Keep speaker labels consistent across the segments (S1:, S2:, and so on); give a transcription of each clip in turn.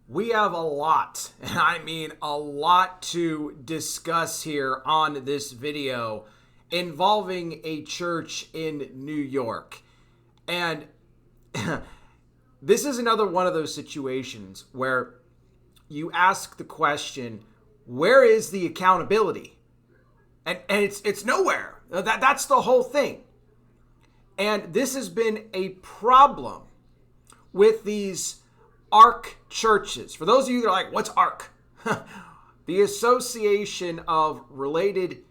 S1: We have a lot, and I mean a lot to discuss here on this video involving a church in New York. And this is another one of those situations where you ask the question, where is the accountability? And it's nowhere. That's the whole thing. And this has been a problem with these ARC churches. For those of you that are like, what's ARC? The Association of Related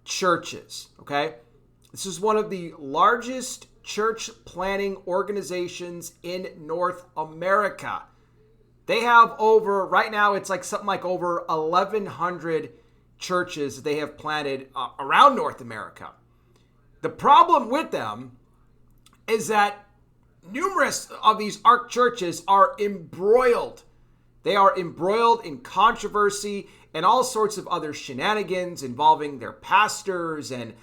S1: Churches, okay? This is one of the largest church planning organizations in North America. They have right now it's like something like over 1,100 churches that they have planted around North America. The problem with them is that numerous of these ARC churches are embroiled. They are embroiled in controversy and all sorts of other shenanigans involving their pastors and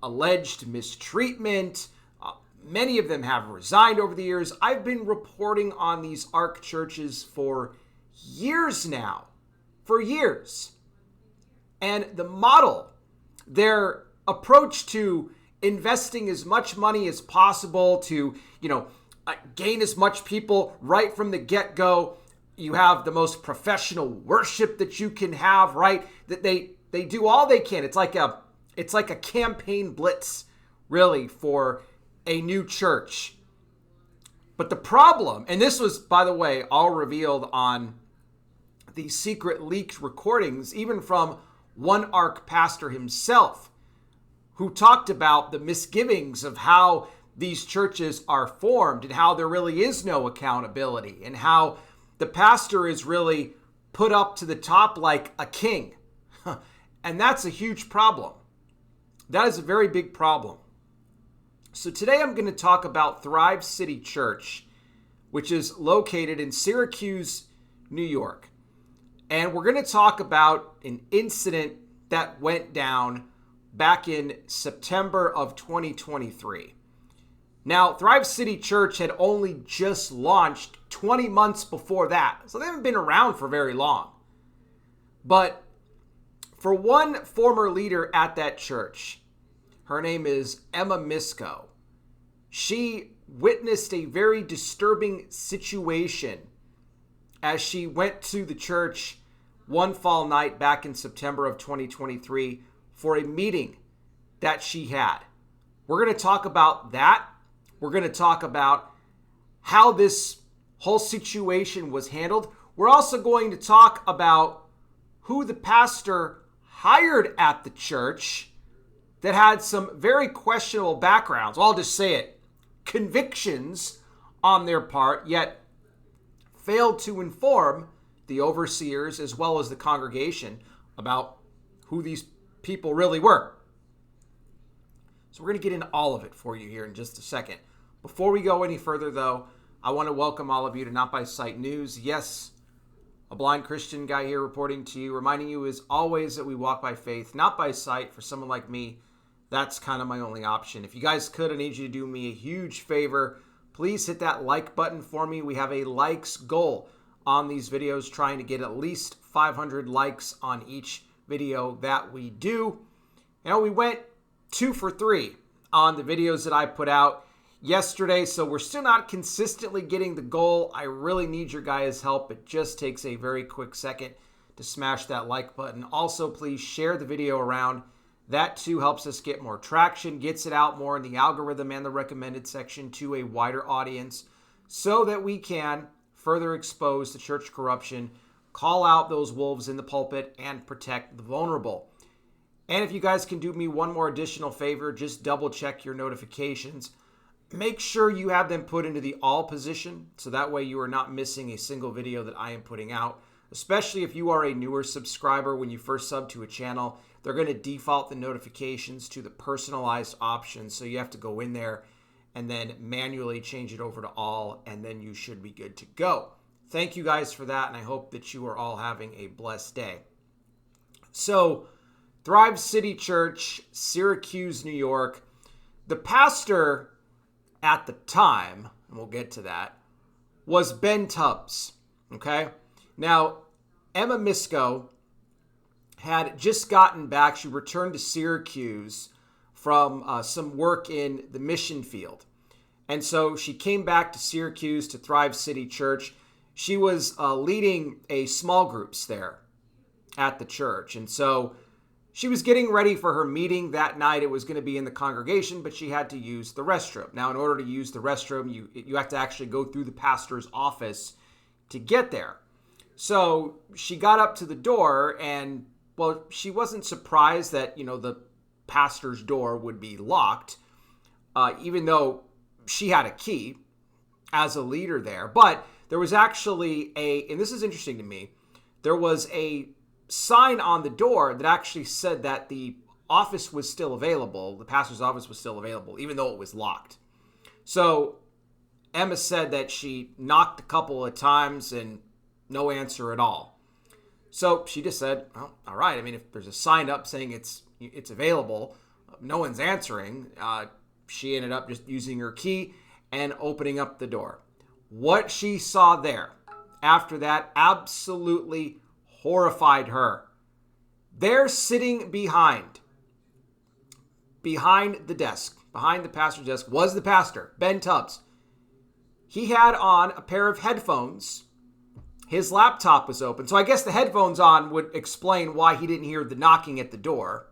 S1: alleged mistreatment. Many of them have resigned over the years. I've been reporting on these ARC churches for years now. For years. And the model, their approach to investing as much money as possible to, gain as much people right from the get-go. You have the most professional worship that you can have, right? That they do all they can. It's like a campaign blitz, really, for a new church. But the problem, and this was, by the way, all revealed on the secret leaked recordings, even from one ARC pastor himself, who talked about the misgivings of how these churches are formed and how there really is no accountability and how the pastor is really put up to the top like a king. And that's a huge problem. That is a very big problem. So today I'm going to talk about Thrive City Church, which is located in Syracuse, New York. And we're going to talk about an incident that went down back in September of 2023. Now, Thrive City Church had only just launched 20 months before that, so they haven't been around for very long. But for one former leader at that church, her name is Emma Misko. She witnessed a very disturbing situation as she went to the church one fall night back in September of 2023 for a meeting that she had. We're going to talk about that. We're going to talk about how this whole situation was handled. We're also going to talk about who the pastor hired at the church that had some very questionable backgrounds. Well, I'll just say it. Convictions on their part, yet failed to inform the overseers as well as the congregation about who these people really were. So we're going to get into all of it for you here in just a second. Before we go any further, though, I want to welcome all of you to Not By Sight News. Yes, a blind Christian guy here reporting to you, reminding you as always that we walk by faith, not by sight. For someone like me, that's kind of my only option. If you guys could, I need you to do me a huge favor. Please hit that like button for me. We have a likes goal on these videos, trying to get at least 500 likes on each video that we do. We went 2 for 3 on the videos that I put out yesterday, so we're still not consistently getting the goal. I really need your guys' help. It just takes a very quick second to smash that like button. Also, please share the video around. That too helps us get more traction, gets it out more in the algorithm and the recommended section to a wider audience so that we can further expose the church corruption, call out those wolves in the pulpit, and protect the vulnerable. And if you guys can do me one more additional favor, just double check your notifications. Make sure you have them put into the all position, so that way you are not missing a single video that I am putting out. Especially if you are a newer subscriber, when you first sub to a channel, they're going to default the notifications to the personalized option. So you have to go in there and then manually change it over to all, and then you should be good to go. Thank you guys for that, and I hope that you are all having a blessed day. So, Thrive City Church, Syracuse, New York. The pastor at the time, and we'll get to that, was Ben Tubbs, okay? Now, Emma Misko had just gotten back. She returned to Syracuse from some work in the mission field. And so she came back to Syracuse to Thrive City Church. She was leading a small groups there at the church. And so she was getting ready for her meeting that night. It was going to be in the congregation, but she had to use the restroom. Now, in order to use the restroom, you have to actually go through the pastor's office to get there. So she got up to the door and, well, she wasn't surprised that, the pastor's door would be locked, even though she had a key as a leader there. But there was actually and this is interesting to me, there was a sign on the door that actually said that the office was still available, the pastor's office was still available, even though it was locked. So Emma said that she knocked a couple of times and no answer at all. So she just said, well, all right. I mean, if there's a sign up saying it's available, no one's answering. She ended up just using her key and opening up the door. What she saw there after that absolutely horrified her. There sitting behind the desk, behind the pastor's desk, was the pastor, Ben Tubbs. He had on a pair of headphones. His laptop was open. So I guess the headphones on would explain why he didn't hear the knocking at the door.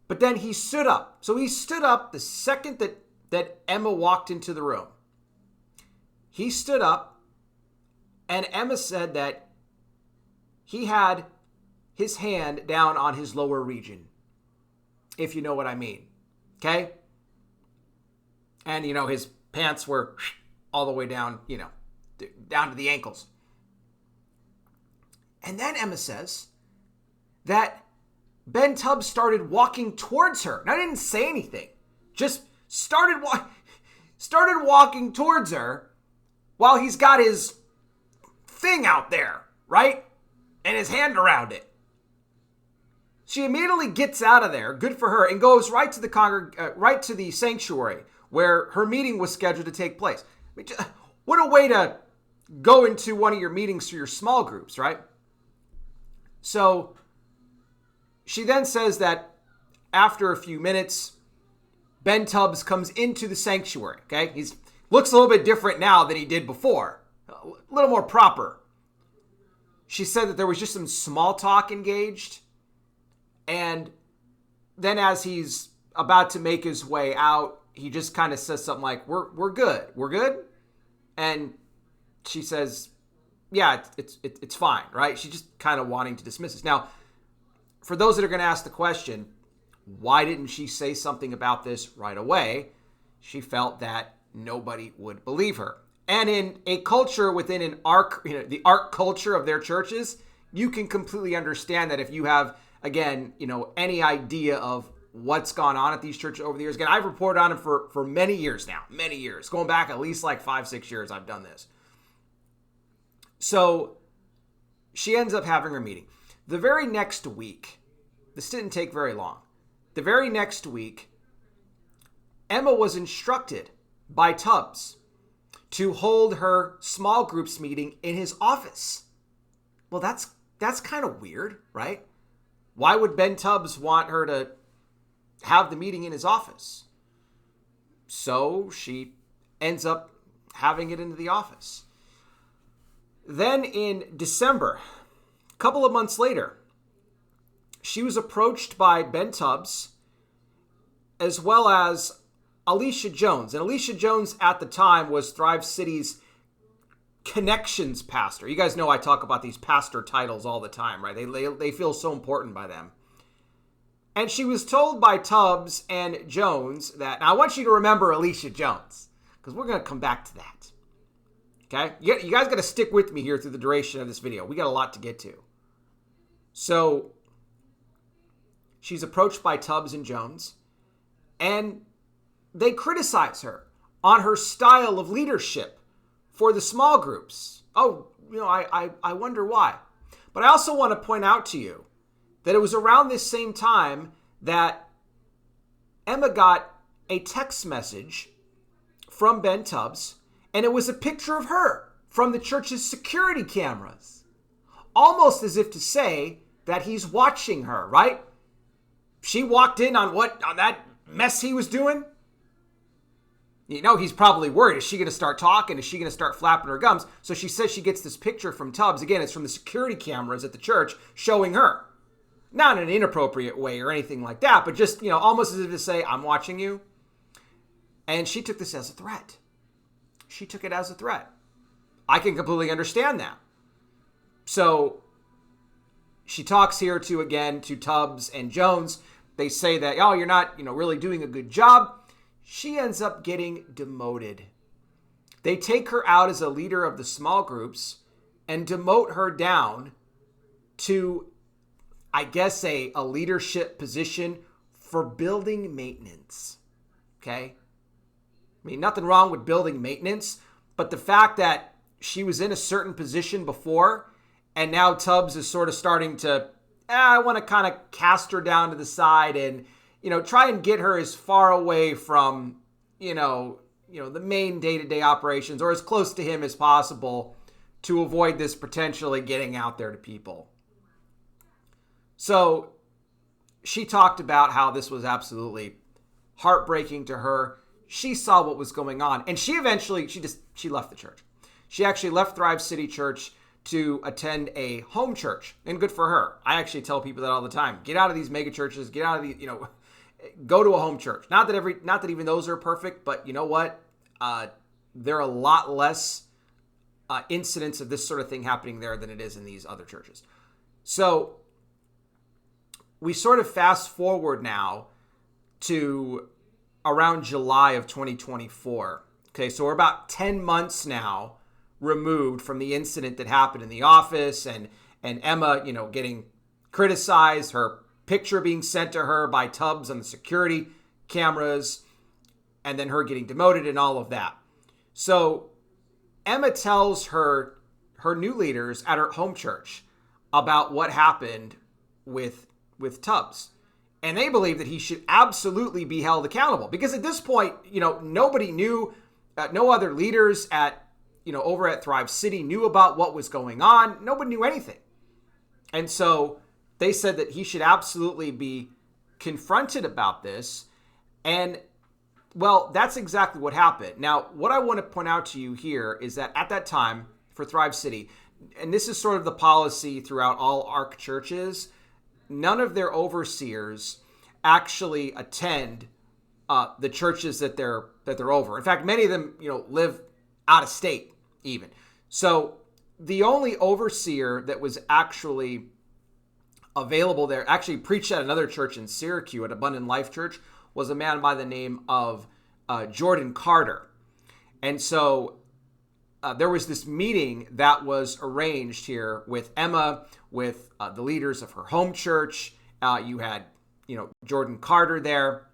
S1: But then he stood up. So he stood up the second that Emma walked into the room. He stood up, and Emma said that he had his hand down on his lower region, if you know what I mean. Okay? And, his pants were all the way down, down to the ankles. And then Emma says that Ben Tubbs started walking towards her. Now, I didn't say anything. Just started walking towards her while he's got his thing out there, right? And his hand around it. She immediately gets out of there, good for her, and goes right to the sanctuary where her meeting was scheduled to take place. I mean, what a way to go into one of your meetings for your small groups, right? So she then says that after a few minutes, Ben Tubbs comes into the sanctuary, okay? He looks a little bit different now than he did before. A little more proper. She said that there was just some small talk engaged. And then as he's about to make his way out, he just kind of says something like, we're good. We're good? And she says, yeah, it's fine, right? She's just kind of wanting to dismiss this. Now, for those that are going to ask the question, why didn't she say something about this right away? She felt that nobody would believe her. And in a culture within the ARC culture of their churches, you can completely understand that if you have, again, any idea of what's gone on at these churches over the years. Again, I've reported on them for many years now, going back at least like 5-6 years I've done this. So she ends up having her meeting. The very next week, this didn't take very long. The very next week, Emma was instructed by Tubbs to hold her small groups meeting in his office. Well, that's kind of weird, right? Why would Ben Tubbs want her to have the meeting in his office? So she ends up having it into the office. Then in December, a couple of months later, she was approached by Ben Tubbs as well as Alicia Jones. And Alicia Jones at the time was Thrive City's connections pastor. You guys know I talk about these pastor titles all the time, right? They feel so important by them. And she was told by Tubbs and Jones that, now I want you to remember Alicia Jones, because we're going to come back to that. Okay? You guys got to stick with me here through the duration of this video. We got a lot to get to. So she's approached by Tubbs and Jones, and they criticize her on her style of leadership for the small groups. Oh, I wonder why. But I also want to point out to you that it was around this same time that Emma got a text message from Ben Tubbs, and it was a picture of her from the church's security cameras, almost as if to say that he's watching her, right? She walked in on that mess he was doing. You know, he's probably worried. Is she going to start talking? Is she going to start flapping her gums? So she says she gets this picture from Tubbs. Again, it's from the security cameras at the church showing her. Not in an inappropriate way or anything like that, but just, almost as if to say, I'm watching you. And she took this as a threat. She took it as a threat. I can completely understand that. So she talks here to Tubbs and Jones. They say that, oh, you're not, really doing a good job. She ends up getting demoted. They take her out as a leader of the small groups and demote her down to, I guess, a leadership position for building maintenance. Okay? I mean, nothing wrong with building maintenance, but the fact that she was in a certain position before, and now Tubbs is sort of starting to, I want to kind of cast her down to the side and, try and get her as far away from, the main day-to-day operations or as close to him as possible to avoid this potentially getting out there to people. So she talked about how this was absolutely heartbreaking to her. She saw what was going on, and she eventually, she left the church. She actually left Thrive City Church to attend a home church, and good for her. I actually tell people that all the time. Get out of these mega churches, get out of the, go to a home church. Not that even those are perfect, but you know what? There are a lot less incidents of this sort of thing happening there than it is in these other churches. So we sort of fast forward now to around July of 2024. Okay, so we're about 10 months now removed from the incident that happened in the office and Emma, getting criticized, her picture being sent to her by Tubbs on the security cameras, and then her getting demoted and all of that. So Emma tells her new leaders at her home church about what happened with Tubbs. And they believe that he should absolutely be held accountable because at this point, nobody knew, no other leaders over at Thrive City knew about what was going on. Nobody knew anything. And so they said that he should absolutely be confronted about this. And, well, that's exactly what happened. Now, what I want to point out to you here is that at that time for Thrive City, and this is sort of the policy throughout all ARC churches, none of their overseers actually attend the churches that they're over. In fact, many of them, live out of state even. So the only overseer that was actually available there, actually preached at another church in Syracuse, at Abundant Life Church, was a man by the name of Jordan Carter. And so there was this meeting that was arranged here with Emma, with the leaders of her home church. You had, Jordan Carter there.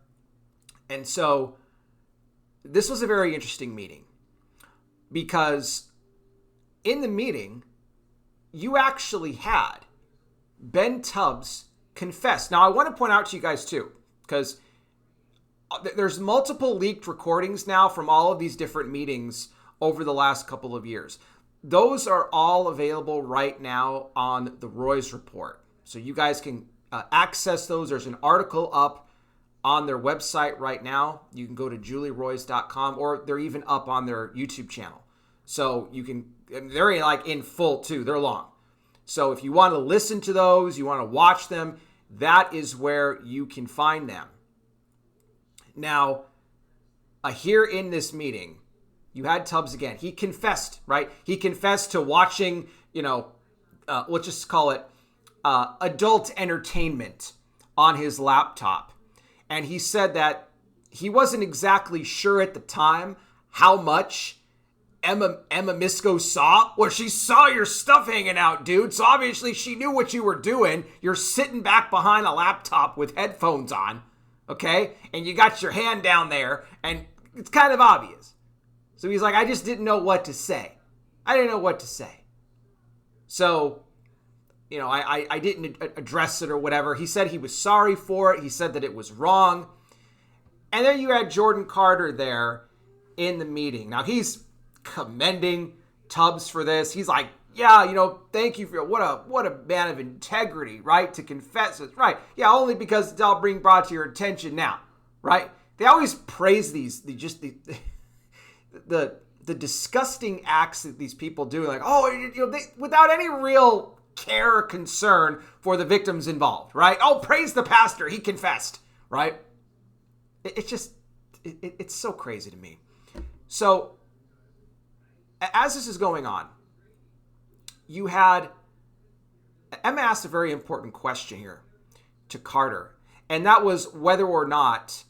S1: And so this was a very interesting meeting because in the meeting, you actually had Ben Tubbs confess. Now, I want to point out to you guys too, because there's multiple leaked recordings now from all of these different meetings over the last couple of years. Those are all available right now on the Roy's Report. So you guys can access those. There's an article up on their website right now. You can go to julieroys.com, or they're even up on their YouTube channel. So you can, they're in full too. They're long. So if you want to listen to those, you want to watch them, that is where you can find them. Now, here in this meeting, you had Tubbs again. He confessed, right? He confessed to watching, let's just call it adult entertainment on his laptop. And he said that he wasn't exactly sure at the time how much Emma Misko saw. Well, she saw your stuff hanging out, dude. So obviously she knew what you were doing. You're sitting back behind a laptop with headphones on, okay? And you got your hand down there, and it's kind of obvious. So he's like, I just didn't know what to say. I didn't know what to say. So, I didn't address it or whatever. He said he was sorry for it. He said that it was wrong. And then you had Jordan Carter there in the meeting. Now, he's commending Tubbs for this. He's like, yeah, thank you for what a man of integrity, right? To confess it, right? Yeah, only because it's all being brought to your attention now, right? They always praise the disgusting acts that these people do, like, without any real care or concern for the victims involved, right? Oh, praise the pastor, he confessed, right? It's so crazy to me. So, as this is going on, Emma asked a very important question here to Carter, and that was whether or not,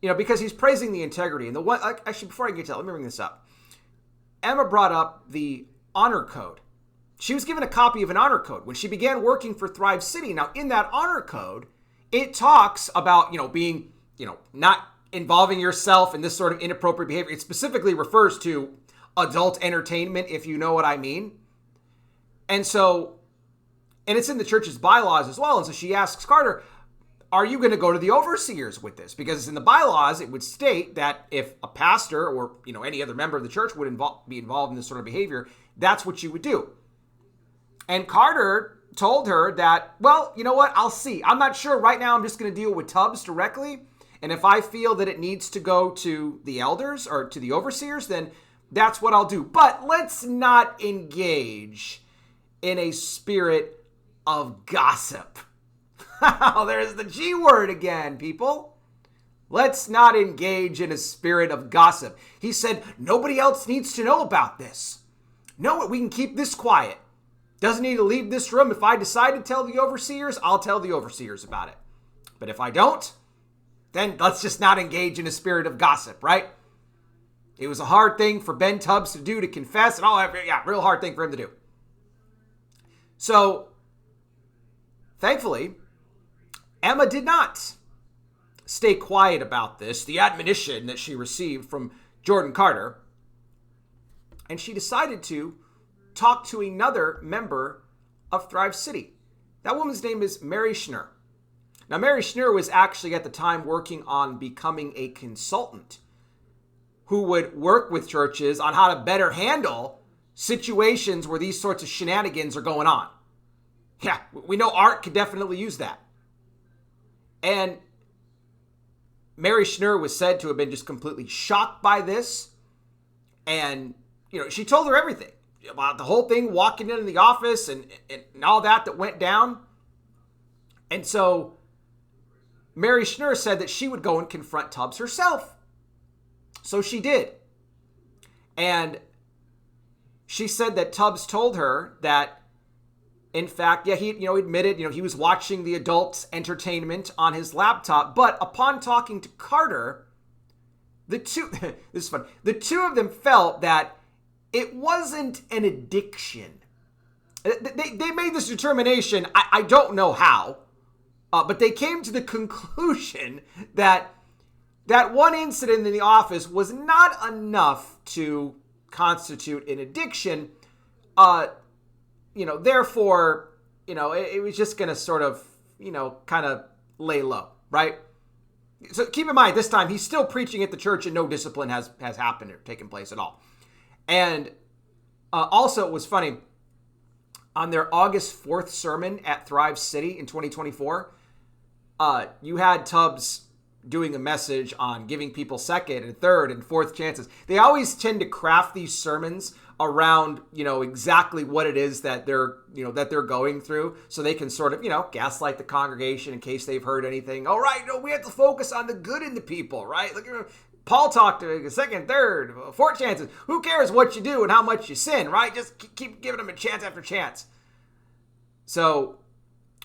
S1: because he's praising the integrity. And actually, before I get to that, let me bring this up. Emma brought up the honor code. She was given a copy of an honor code when she began working for Thrive City. Now, in that honor code, it talks about, being, not involving yourself in this sort of inappropriate behavior. It specifically refers to adult entertainment, if you know what I mean. And it's in the church's bylaws as well. And so she asks Carter, are you going to go to the overseers with this? Because in the bylaws, it would state that if a pastor or, any other member of the church would be involved in this sort of behavior, that's what you would do. And Carter told her that, well, you know what? I'll see. I'm not sure right now. I'm just going to deal with Tubbs directly. And if I feel that it needs to go to the elders or to the overseers, then that's what I'll do. But let's not engage in a spirit of gossip. There's the G word again, people. Let's not engage in a spirit of gossip. He said, nobody else needs to know about this. No, we can keep this quiet. Doesn't need to leave this room. If I decide to tell the overseers, I'll tell the overseers about it. But if I don't, then let's just not engage in a spirit of gossip, right? It was a hard thing for Ben Tubbs to do, to confess, and all that. Yeah, real hard thing for him to do. So, thankfully, Emma did not stay quiet about this, the admonition that she received from Jordan Carter, and she decided to talk to another member of Thrive City. That woman's name is Mary Schnurr. Now, Mary Schnurr was actually at the time working on becoming a consultant who would work with churches on how to better handle situations where these sorts of shenanigans are going on. Yeah, we know Art could definitely use that. And Mary Schnurr was said to have been just completely shocked by this. And, she told her everything about the whole thing, walking into the office and all that went down. And so Mary Schnurr said that she would go and confront Tubbs herself. So she did. And she said that Tubbs told her that, in fact, he admitted, he was watching the adult entertainment on his laptop. But upon talking to Carter, this is fun. The two of them felt that it wasn't an addiction. They made this determination. I don't know how, but they came to the conclusion that that one incident in the office was not enough to constitute an addiction. Therefore, it was just going to sort of, kind of lay low, right? So keep in mind, this time he's still preaching at the church and no discipline has happened or taken place at all. And also, it was funny, on their August 4th sermon at Thrive City in 2024, you had Tubbs doing a message on giving people second and third and fourth chances. They always tend to craft these sermons around, exactly what it is that they're going through, so they can sort of, gaslight the congregation in case they've heard anything. All right, we have to focus on the good in the people, right? Look at Paul talked to second, third, fourth chances. Who cares what you do and how much you sin, right? Just keep giving them a chance after chance. So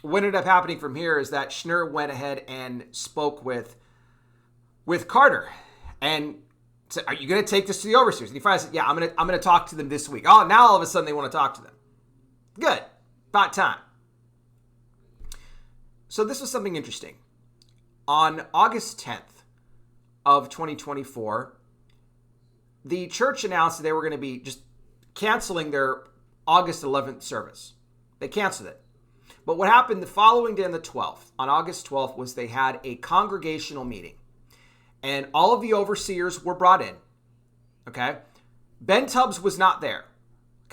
S1: what ended up happening from here is that Schnurr went ahead and spoke with Carter and said, "Are you going to take this to the overseers?" And he finally said, "Yeah, I'm going to talk to them this week." Oh, now all of a sudden they want to talk to them. Good. About time. So this was something interesting. On August 10th of 2024, the church announced that they were going to be just canceling their August 11th service. They canceled it. But what happened the following day on the 12th, on August 12th, was they had a congregational meeting. And all of the overseers were brought in. Okay? Ben Tubbs was not there.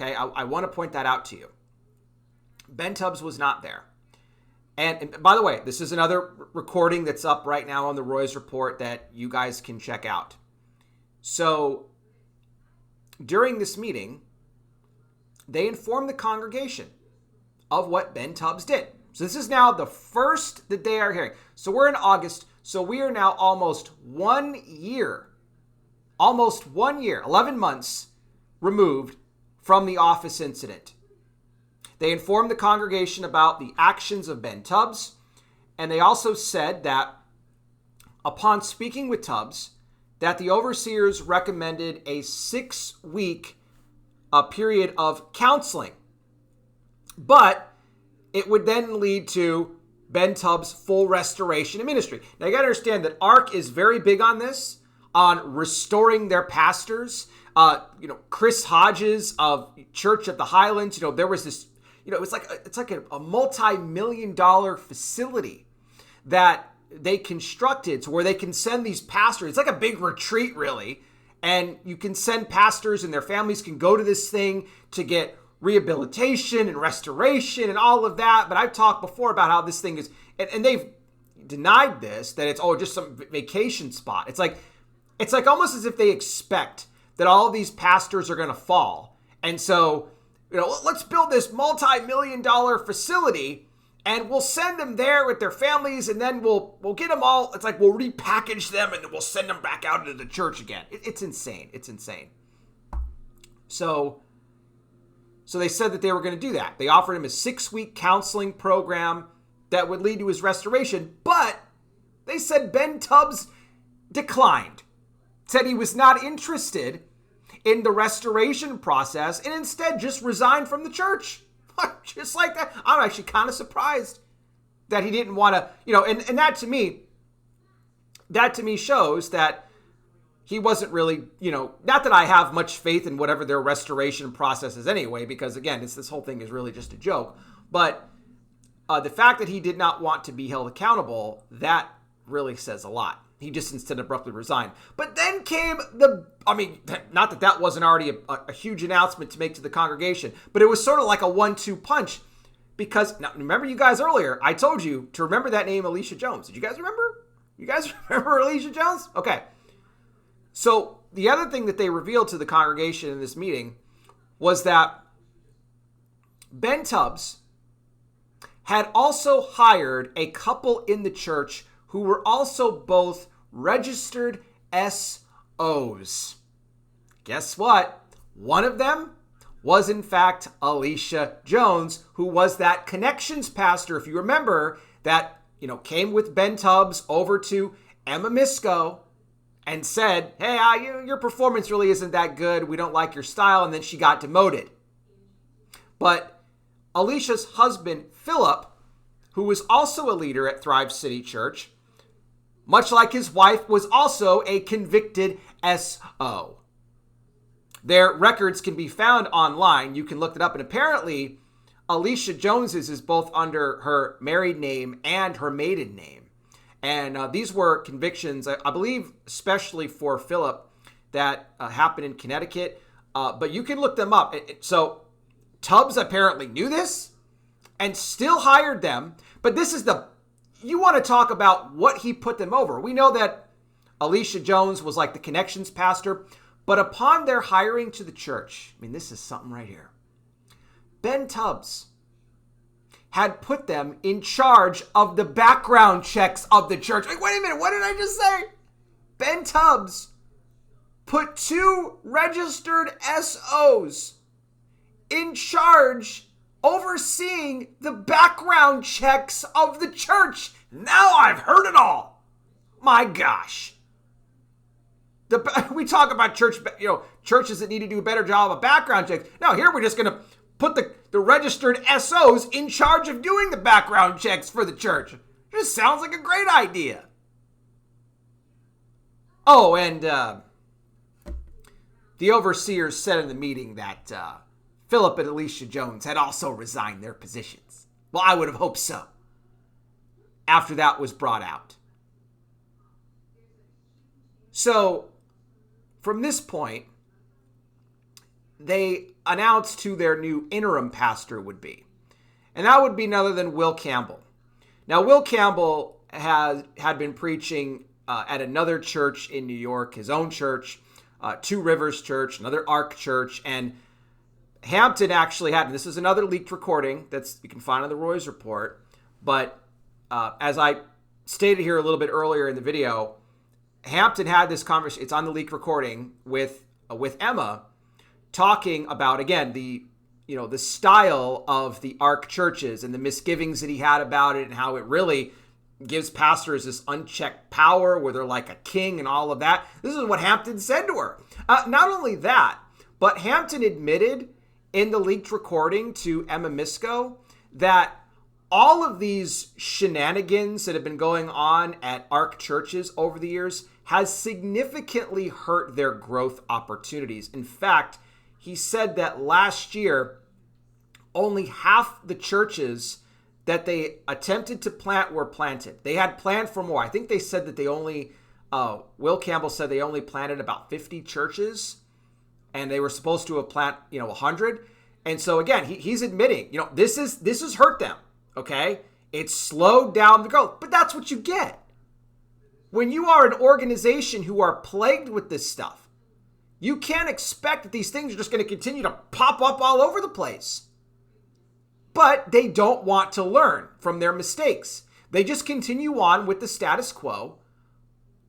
S1: Okay, I want to point that out to you. Ben Tubbs was not there. And by the way, this is another recording that's up right now on the Roy's Report that you guys can check out. So during this meeting, they informed the congregation of what Ben Tubbs did. So this is now the first that they are hearing. So we're in August. So we are now almost 1 year, 11 months removed from the office incident. They informed the congregation about the actions of Ben Tubbs, and they also said that upon speaking with Tubbs, that the overseers recommended a 6-week period of counseling, but it would then lead to Ben Tubbs' full restoration in ministry. Now you got to understand that ARC is very big on this, on restoring their pastors. Chris Hodges of Church at the Highlands, there was this, it's like a multi-million-dollar facility that they constructed to where they can send these pastors. It's like a big retreat, really. And you can send pastors and their families can go to this thing to get rehabilitation and restoration and all of that. But I've talked before about how this thing is, and they've denied this, that it's, just some vacation spot. It's like almost as if they expect that all of these pastors are going to fall. And so, let's build this multi-million-dollar facility and we'll send them there with their families, and then we'll get them all. It's like we'll repackage them and we'll send them back out into the church again. It's insane. It's insane. So they said that they were going to do that. They offered him a 6-week counseling program that would lead to his restoration, but they said Ben Tubbs declined, said he was not interested in the restoration process and instead just resigned from the church. Just like that. I'm actually kind of surprised that he didn't want to, and that to me shows that he wasn't really, not that I have much faith in whatever their restoration process is anyway, because again, this whole thing is really just a joke. But the fact that he did not want to be held accountable, that really says a lot. He just instead abruptly resigned. But then came not that wasn't already a huge announcement to make to the congregation, but it was sort of like a 1-2 punch. Because, now remember you guys earlier, I told you to remember that name, Alicia Jones. Did you guys remember? You guys remember Alicia Jones? Okay. So the other thing that they revealed to the congregation in this meeting was that Ben Tubbs had also hired a couple in the church who were also both registered SOs. Guess what? One of them was in fact Alicia Jones, who was that connections pastor, if you remember, that came with Ben Tubbs over to Emma Misco and said, hey, your performance really isn't that good. We don't like your style. And then she got demoted. But Alicia's husband, Philip, who was also a leader at Thrive City Church, much like his wife, was also a convicted SO. Their records can be found online. You can look it up. And apparently, Alicia Jones's is both under her married name and her maiden name. And these were convictions, I believe, especially for Philip, that happened in Connecticut. But you can look them up. So Tubbs apparently knew this and still hired them. But this is you want to talk about what he put them over. We know that Alicia Jones was like the connections pastor. But upon their hiring to the church, this is something right here. Ben Tubbs had put them in charge of the background checks of the church. Wait a minute, what did I just say? Ben Tubbs put 2 registered SOs in charge, overseeing the background checks of the church. Now I've heard it all. My gosh. We talk about churches that need to do a better job of background checks. Now here we're just going to put the registered SOs in charge of doing the background checks for the church. It just sounds like a great idea. Oh, and the overseers said in the meeting that Philip and Alicia Jones had also resigned their positions. Well, I would have hoped so, after that was brought out. So, from this point, they announced who their new interim pastor would be. And that would be none other than Will Campbell. Now, Will Campbell had been preaching at another church in New York, his own church, Two Rivers Church, another Ark Church, and Hampton actually had, and this is another leaked recording that's you can find on the Roy's Report, but as I stated here a little bit earlier in the video, Hampton had this conversation, it's on the leaked recording, with Emma, talking about, again, the style of the Ark churches and the misgivings that he had about it and how it really gives pastors this unchecked power where they're like a king and all of that. This is what Hampton said to her. Not only that, but Hampton admitted in the leaked recording to Emma Misko that all of these shenanigans that have been going on at Ark churches over the years has significantly hurt their growth opportunities. In fact, he said that last year, only half the churches that they attempted to plant were planted. They had planned for more. I think they said that they only, Will Campbell said they only planted about 50 churches, and they were supposed to have planted, 100. And so again, he's admitting, this has hurt them. Okay, it's slowed down the growth, but that's what you get when you are an organization who are plagued with this stuff. You can't expect that these things are just going to continue to pop up all over the place. But they don't want to learn from their mistakes. They just continue on with the status quo.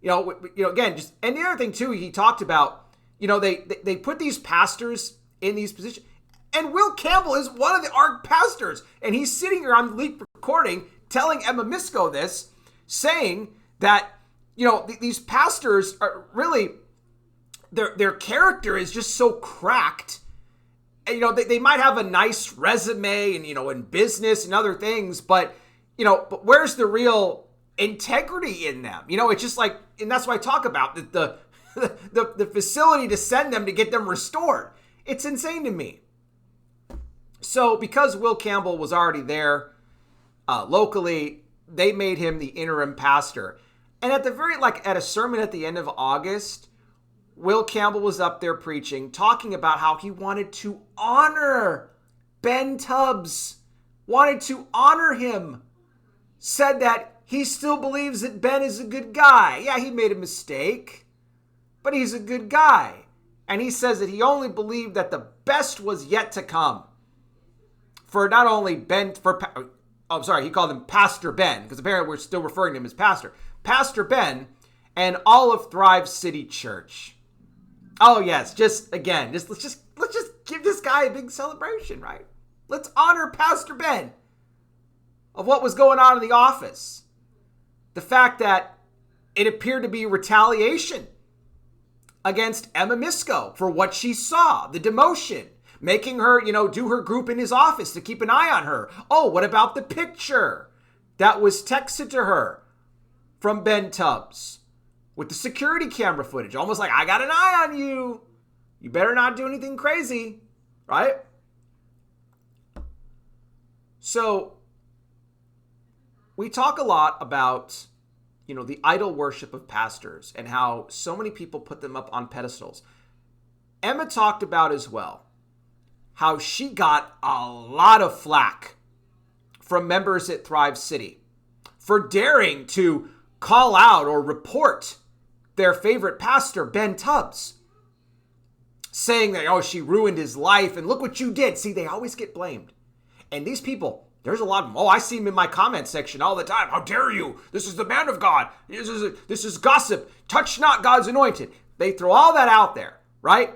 S1: Again, just, and the other thing too, he talked about, they put these pastors in these positions. And Will Campbell is one of the Ark pastors. And he's sitting here on the leaked recording telling Emma Misko this, saying that, these pastors are really, their character is just so cracked. And, they might have a nice resume and, in business and other things, but where's the real integrity in them? It's just like, and that's why I talk about the facility to send them to get them restored. It's insane to me. So because Will Campbell was already there locally, they made him the interim pastor. And at a sermon at the end of August, Will Campbell was up there preaching, talking about how he wanted to honor Ben Tubbs, wanted to honor him, said that he still believes that Ben is a good guy. Yeah, he made a mistake, but he's a good guy. And he says that he only believed that the best was yet to come. For not only Ben, he called him Pastor Ben, because apparently we're still referring to him as Pastor. Pastor Ben and all of Thrive City Church. Oh yes, let's just give this guy a big celebration, right? Let's honor Pastor Ben of what was going on in the office. The fact that it appeared to be retaliation against Emma Misko for what she saw, the demotion. Making her, do her group in his office to keep an eye on her. Oh, what about the picture that was texted to her from Ben Tubbs with the security camera footage? Almost like, I got an eye on you. You better not do anything crazy, right? So we talk a lot about, the idol worship of pastors and how so many people put them up on pedestals. Emma talked about as well how she got a lot of flack from members at Thrive City for daring to call out or report their favorite pastor, Ben Tubbs, saying that, she ruined his life and look what you did. See, they always get blamed. And these people, there's a lot of them. Oh, I see them in my comment section all the time. How dare you? This is the man of God. This is gossip. Touch not God's anointed. They throw all that out there, right?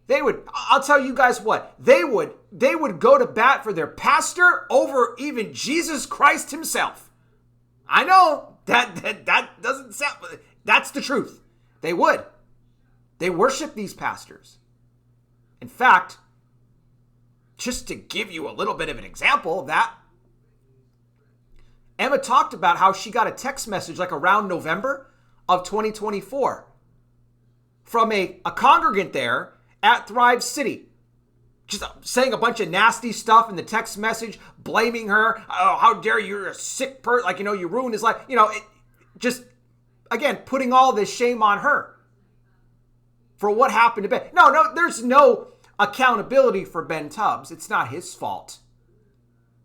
S1: I'll tell you guys what, they would go to bat for their pastor over even Jesus Christ himself. I know that doesn't sound, that's the truth. They would. They worship these pastors. In fact, just to give you a little bit of an example of that, Emma talked about how she got a text message like around November of 2024 from a congregant there at Thrive City, just saying a bunch of nasty stuff in the text message, blaming her. Oh, how dare you? You're a sick person. You ruined his life. Just, again, putting all this shame on her for what happened to Ben. No, there's no accountability for Ben Tubbs. It's not his fault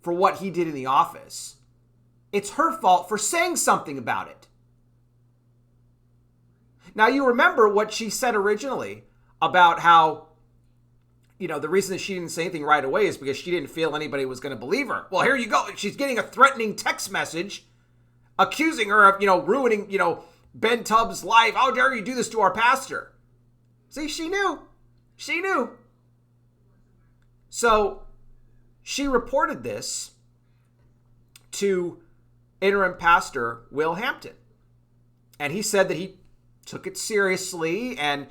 S1: for what he did in the office. It's her fault for saying something about it. Now, you remember what she said originally about how, the reason that she didn't say anything right away is because she didn't feel anybody was going to believe her. Well, here you go. She's getting a threatening text message accusing her of, ruining, Ben Tubbs' life. How dare you do this to our pastor? See, she knew. She knew. So she reported this to interim pastor Will Hampton. And he said that he took it seriously and,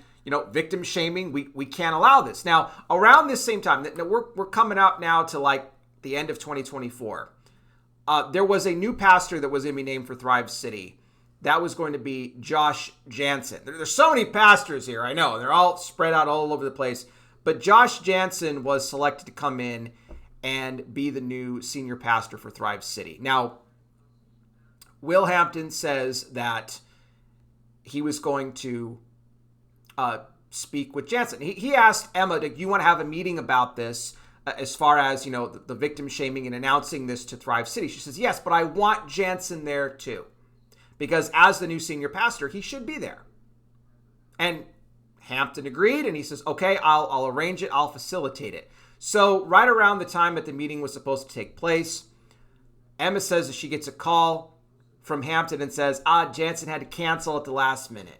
S1: victim shaming, we can't allow this. Now, around this same time, we're coming up now to like the end of 2024. There was a new pastor that was going to be named for Thrive City. That was going to be Josh Jansen. There's so many pastors here, I know. They're all spread out all over the place. But Josh Jansen was selected to come in and be the new senior pastor for Thrive City. Now, Will Hampton says that he was going to speak with Jansen. He asked Emma, do you want to have a meeting about this as far as, the victim shaming and announcing this to Thrive City? She says, yes, but I want Jansen there too. Because as the new senior pastor, he should be there. And Hampton agreed, and he says, okay, I'll arrange it. I'll facilitate it. So right around the time that the meeting was supposed to take place, Emma says that she gets a call from Hampton and says, Jansen had to cancel at the last minute.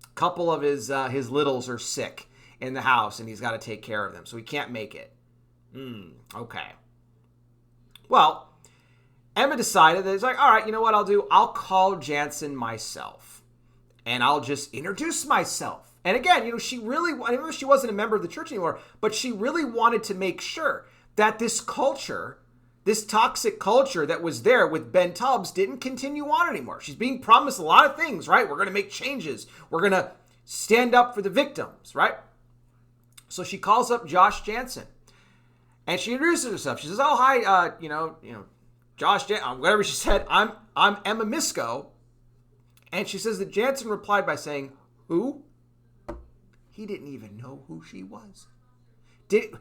S1: A couple of his littles are sick in the house, and he's got to take care of them, so he can't make it. Okay. Well, Emma decided that it's like, all right, you know what I'll do? I'll call Jansen myself, and I'll just introduce myself. And again, she really, I know she wasn't a member of the church anymore, but she really wanted to make sure that this culture, this toxic culture that was there with Ben Tubbs didn't continue on anymore. She's being promised a lot of things, right? We're going to make changes. We're going to stand up for the victims, right? So she calls up Josh Jansen, and she introduces herself. She says, oh, hi, Josh Jansen, whatever she said, I'm Emma Misko. And she says that Jansen replied by saying, who? He didn't even know who she was. Did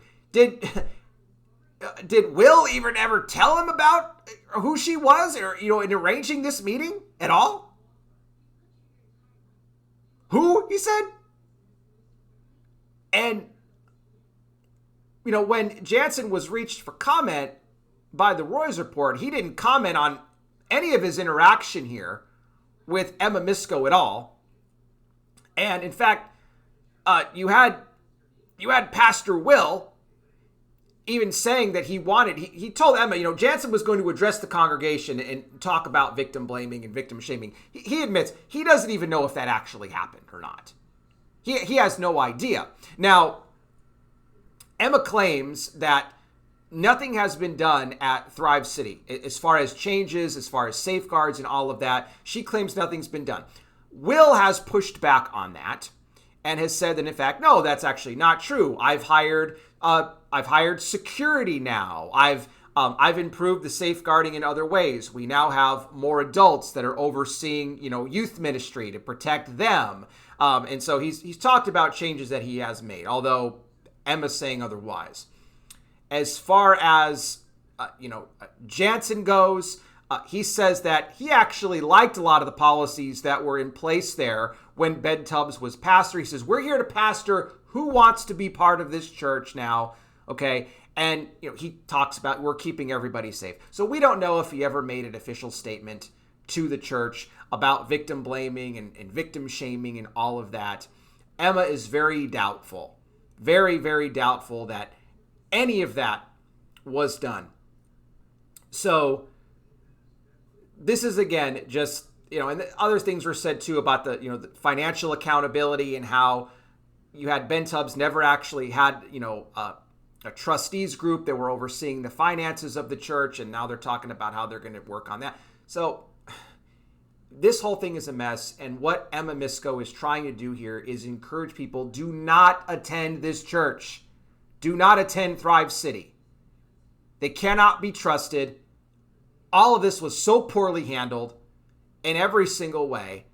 S1: Will even ever tell him about who she was or, in arranging this meeting at all? Who? He said. And, when Jansen was reached for comment by the Roy's report, he didn't comment on any of his interaction here with Emma Misko at all. And in fact, you had Pastor Will even saying that he told Emma, Jansen was going to address the congregation and talk about victim blaming and victim shaming. He admits he doesn't even know if that actually happened or not. He has no idea. Now, Emma claims that nothing has been done at Thrive City as far as changes, as far as safeguards and all of that. She claims nothing's been done. Will has pushed back on that and has said that, in fact, no, that's actually not true. I've hired security now. I've improved the safeguarding in other ways. We now have more adults that are overseeing, youth ministry to protect them. And so he's talked about changes that he has made, although Emma's saying otherwise. As far as, Jansen goes, he says that he actually liked a lot of the policies that were in place there when Ben Tubbs was pastor. He says, we're here to pastor who wants to be part of this church now, okay? And, he talks about we're keeping everybody safe. So we don't know if he ever made an official statement to the church about victim blaming and victim shaming and all of that. Emma is very doubtful, very, very doubtful that any of that was done. So this is, again, just, and the other things were said too about the financial accountability and how you had Ben Tubbs never actually had, a trustees group that were overseeing the finances of the church. And now they're talking about how they're going to work on that. So this whole thing is a mess. And what Emma Misko is trying to do here is encourage people, do not attend this church. Do not attend Thrive City. They cannot be trusted. All of this was so poorly handled in every single way.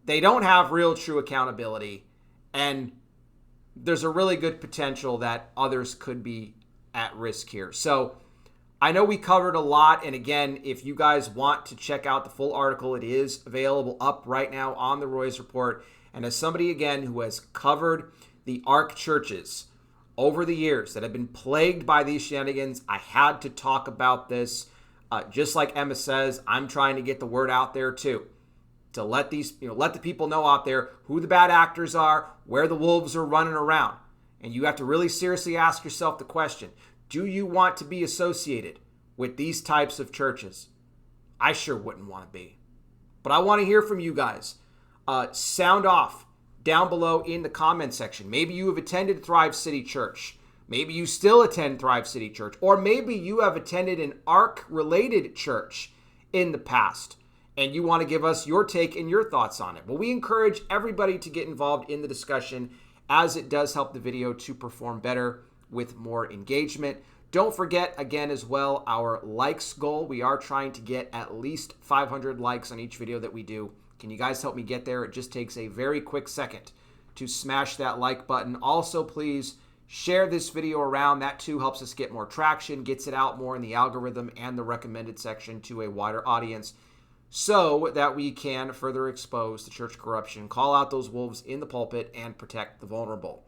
S1: They don't have real, true accountability. And there's a really good potential that others could be at risk here. So I know we covered a lot. And again, if you guys want to check out the full article, it is available up right now on the Roy's Report. And as somebody, again, who has covered the ARC churches over the years that have been plagued by these shenanigans, I had to talk about this. Just like Emma says, I'm trying to get the word out there too, to let let the people know out there who the bad actors are, where the wolves are running around. And you have to really seriously ask yourself the question, do you want to be associated with these types of churches? I sure wouldn't want to be. But I want to hear from you guys. Sound off down below in the comment section. Maybe you have attended Thrive City Church. Maybe you still attend Thrive City Church. Or maybe you have attended an ARC-related church in the past, and you want to give us your take and your thoughts on it. Well, we encourage everybody to get involved in the discussion, as it does help the video to perform better with more engagement. Don't forget, again, as well, our likes goal. We are trying to get at least 500 likes on each video that we do. Can you guys help me get there? It just takes a very quick second to smash that like button. Also, please share this video around. That too helps us get more traction, gets it out more in the algorithm and the recommended section to a wider audience, so that we can further expose the church corruption, call out those wolves in the pulpit, and protect the vulnerable.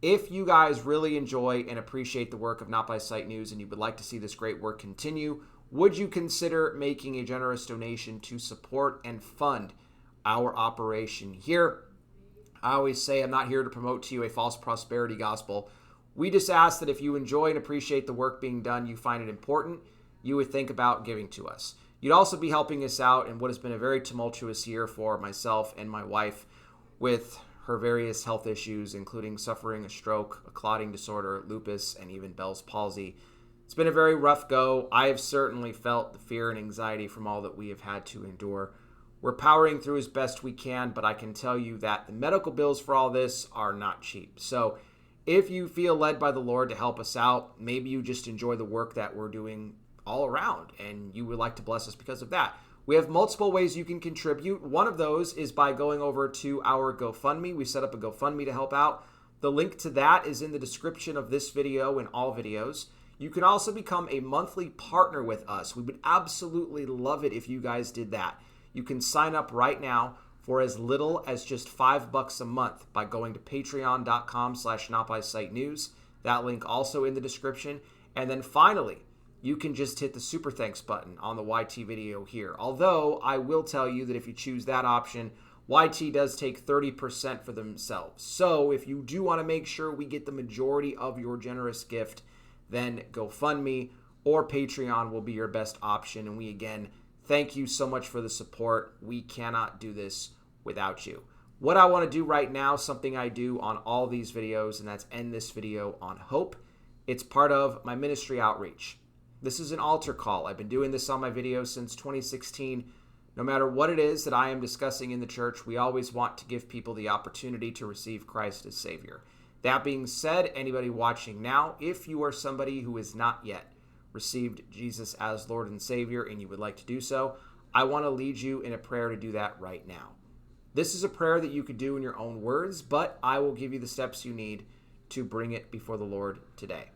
S1: If you guys really enjoy and appreciate the work of Not By Sight News and you would like to see this great work continue, would you consider making a generous donation to support and fund our operation here? I always say I'm not here to promote to you a false prosperity gospel. We just ask that if you enjoy and appreciate the work being done, you find it important, you would think about giving to us. You'd also be helping us out in what has been a very tumultuous year for myself and my wife with her various health issues, including suffering a stroke, a clotting disorder, lupus, and even Bell's palsy. It's been a very rough go. I have certainly felt the fear and anxiety from all that we have had to endure. We're powering through as best we can, but I can tell you that the medical bills for all this are not cheap. So if you feel led by the Lord to help us out, maybe you just enjoy the work that we're doing all around and you would like to bless us because of that. We have multiple ways you can contribute. One of those is by going over to our GoFundMe. We set up a GoFundMe to help out. The link to that is in the description of this video and all videos. You can also become a monthly partner with us. We would absolutely love it if you guys did that. You can sign up right now for as little as just $5 a month by going to patreon.com/notbysightnews. That link also in the description. And then finally, you can just hit the super thanks button on the YT video here. Although I will tell you that if you choose that option, YT does take 30% for themselves. So if you do want to make sure we get the majority of your generous gift, then GoFundMe or Patreon will be your best option. And we, again, thank you so much for the support. We cannot do this without you. What I want to do right now, something I do on all these videos, and that's end this video on hope. It's part of my ministry outreach. This is an altar call. I've been doing this on my videos since 2016. No matter what it is that I am discussing in the church, we always want to give people the opportunity to receive Christ as Savior. That being said, anybody watching now, if you are somebody who has not yet received Jesus as Lord and Savior and you would like to do so, I want to lead you in a prayer to do that right now. This is a prayer that you could do in your own words, but I will give you the steps you need to bring it before the Lord today.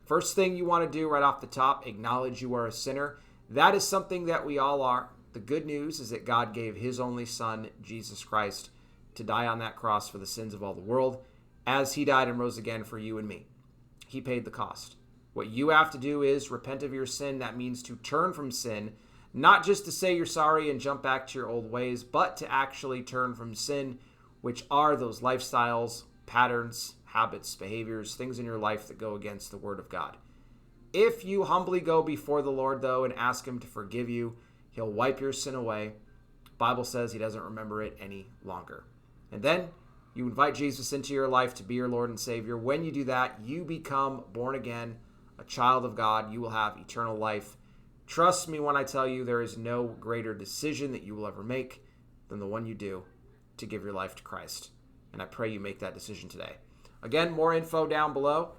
S1: First thing you want to do right off the top, acknowledge you are a sinner. That is something that we all are. The good news is that God gave his only son, Jesus Christ, to die on that cross for the sins of all the world, as he died and rose again for you and me. He paid the cost. What you have to do is repent of your sin. That means to turn from sin, not just to say you're sorry and jump back to your old ways, but to actually turn from sin, which are those lifestyles, patterns, habits, behaviors, things in your life that go against the Word of God. If you humbly go before the Lord, though, and ask him to forgive you, he'll wipe your sin away. The Bible says he doesn't remember it any longer. And then you invite Jesus into your life to be your Lord and Savior. When you do that, you become born again, a child of God. You will have eternal life. Trust me when I tell you there is no greater decision that you will ever make than the one you do to give your life to Christ. And I pray you make that decision today. Again, more info down below.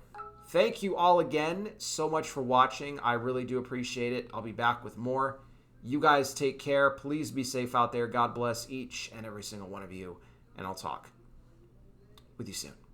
S1: Thank you all again so much for watching. I really do appreciate it. I'll be back with more. You guys take care. Please be safe out there. God bless each and every single one of you. And I'll talk with you soon.